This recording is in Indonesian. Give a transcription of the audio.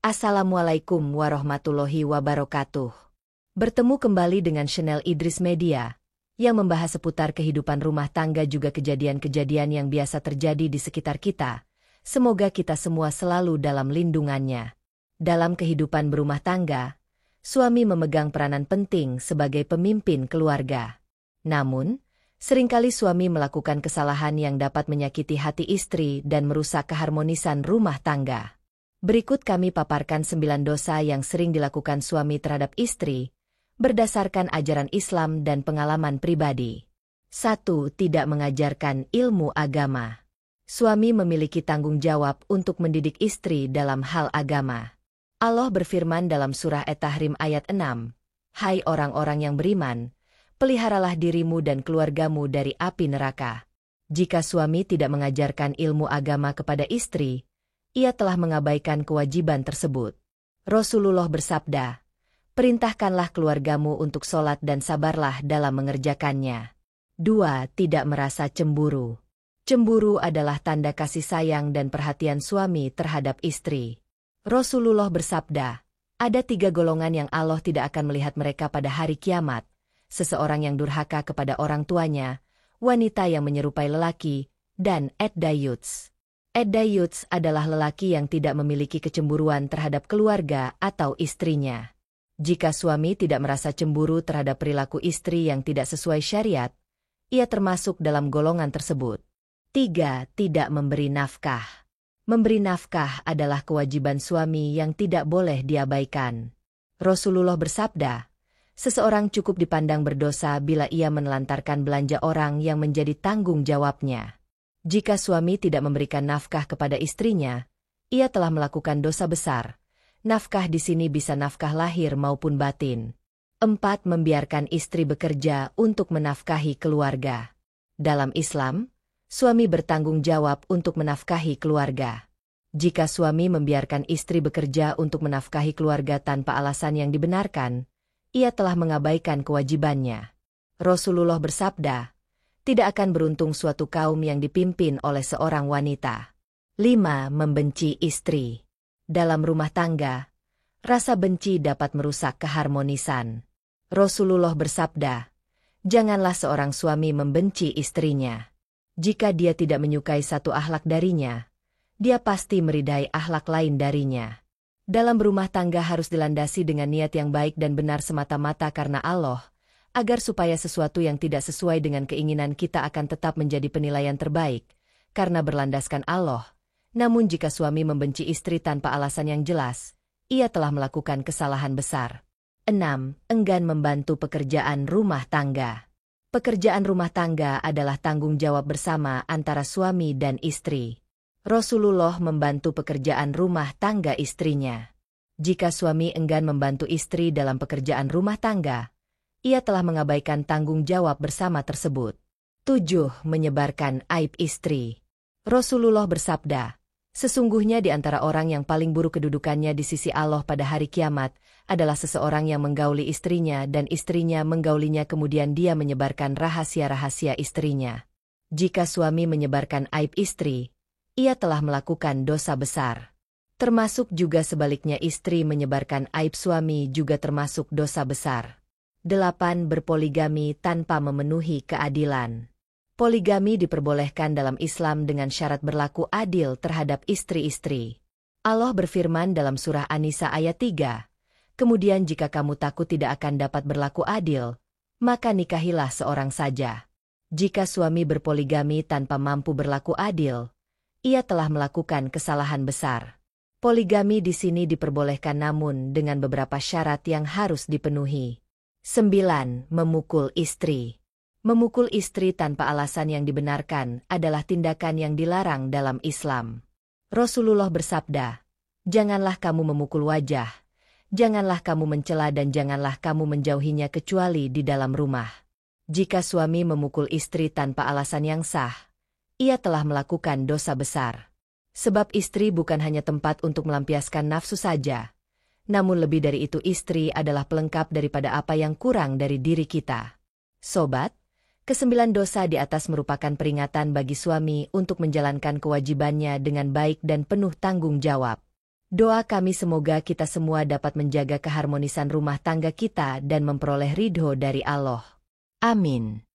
Assalamualaikum warahmatullahi wabarakatuh. Bertemu kembali dengan Channel Idris Media, yang membahas seputar kehidupan rumah tangga juga kejadian-kejadian yang biasa terjadi di sekitar kita. Semoga kita semua selalu dalam lindungannya. Dalam kehidupan berumah tangga, suami memegang peranan penting sebagai pemimpin keluarga. Namun, seringkali suami melakukan kesalahan yang dapat menyakiti hati istri dan merusak keharmonisan rumah tangga. Berikut kami paparkan 9 dosa yang sering dilakukan suami terhadap istri, berdasarkan ajaran Islam dan pengalaman pribadi. 1. Tidak mengajarkan ilmu agama. Suami memiliki tanggung jawab untuk mendidik istri dalam hal agama. Allah berfirman dalam surah At-Tahrim ayat 6, "Hai orang-orang yang beriman, peliharalah dirimu dan keluargamu dari api neraka." Jika suami tidak mengajarkan ilmu agama kepada istri, ia telah mengabaikan kewajiban tersebut. Rasulullah bersabda, "Perintahkanlah keluargamu untuk sholat dan sabarlah dalam mengerjakannya." 2. Tidak merasa cemburu. Cemburu adalah tanda kasih sayang dan perhatian suami terhadap istri. Rasulullah bersabda, "Ada 3 golongan yang Allah tidak akan melihat mereka pada hari kiamat: seseorang yang durhaka kepada orang tuanya, wanita yang menyerupai lelaki, dan ad-dayuts." Ad-dayuts adalah lelaki yang tidak memiliki kecemburuan terhadap keluarga atau istrinya. Jika suami tidak merasa cemburu terhadap perilaku istri yang tidak sesuai syariat, ia termasuk dalam golongan tersebut. 3. Tidak memberi nafkah. Memberi nafkah adalah kewajiban suami yang tidak boleh diabaikan. Rasulullah bersabda, "Seseorang cukup dipandang berdosa bila ia menelantarkan belanja orang yang menjadi tanggung jawabnya." Jika suami tidak memberikan nafkah kepada istrinya, ia telah melakukan dosa besar. Nafkah di sini bisa nafkah lahir maupun batin. 4. Membiarkan istri bekerja untuk menafkahi keluarga. Dalam Islam, suami bertanggung jawab untuk menafkahi keluarga. Jika suami membiarkan istri bekerja untuk menafkahi keluarga tanpa alasan yang dibenarkan, ia telah mengabaikan kewajibannya. Rasulullah bersabda, "Tidak akan beruntung suatu kaum yang dipimpin oleh seorang wanita." 5. Membenci istri. Dalam rumah tangga, rasa benci dapat merusak keharmonisan. Rasulullah bersabda, "Janganlah seorang suami membenci istrinya. Jika dia tidak menyukai satu akhlak darinya, dia pasti meridai akhlak lain darinya." Dalam berumah tangga harus dilandasi dengan niat yang baik dan benar semata-mata karena Allah, agar supaya sesuatu yang tidak sesuai dengan keinginan kita akan tetap menjadi penilaian terbaik, karena berlandaskan Allah. Namun jika suami membenci istri tanpa alasan yang jelas, ia telah melakukan kesalahan besar. 6. Enggan membantu pekerjaan rumah tangga. Pekerjaan rumah tangga adalah tanggung jawab bersama antara suami dan istri. Rasulullah membantu pekerjaan rumah tangga istrinya. Jika suami enggan membantu istri dalam pekerjaan rumah tangga, ia telah mengabaikan tanggung jawab bersama tersebut. 7. Menyebarkan aib istri. Rasulullah bersabda, "Sesungguhnya di antara orang yang paling buruk kedudukannya di sisi Allah pada hari kiamat adalah seseorang yang menggauli istrinya dan istrinya menggaulinya kemudian dia menyebarkan rahasia-rahasia istrinya." Jika suami menyebarkan aib istri, ia telah melakukan dosa besar. Termasuk juga sebaliknya istri menyebarkan aib suami juga termasuk dosa besar. 8. Berpoligami tanpa memenuhi keadilan. Poligami diperbolehkan dalam Islam dengan syarat berlaku adil terhadap istri-istri. Allah berfirman dalam surah An-Nisa ayat 3, "Kemudian jika kamu takut tidak akan dapat berlaku adil, maka nikahilah seorang saja." Jika suami berpoligami tanpa mampu berlaku adil, ia telah melakukan kesalahan besar. Poligami di sini diperbolehkan namun dengan beberapa syarat yang harus dipenuhi. 9. Memukul istri. Memukul istri tanpa alasan yang dibenarkan adalah tindakan yang dilarang dalam Islam. Rasulullah bersabda, "Janganlah kamu memukul wajah, janganlah kamu mencela dan janganlah kamu menjauhinya kecuali di dalam rumah." Jika suami memukul istri tanpa alasan yang sah, ia telah melakukan dosa besar. Sebab istri bukan hanya tempat untuk melampiaskan nafsu saja, namun lebih dari itu istri adalah pelengkap daripada apa yang kurang dari diri kita. Sobat, ke-9 dosa di atas merupakan peringatan bagi suami untuk menjalankan kewajibannya dengan baik dan penuh tanggung jawab. Doa kami semoga kita semua dapat menjaga keharmonisan rumah tangga kita dan memperoleh ridho dari Allah. Amin.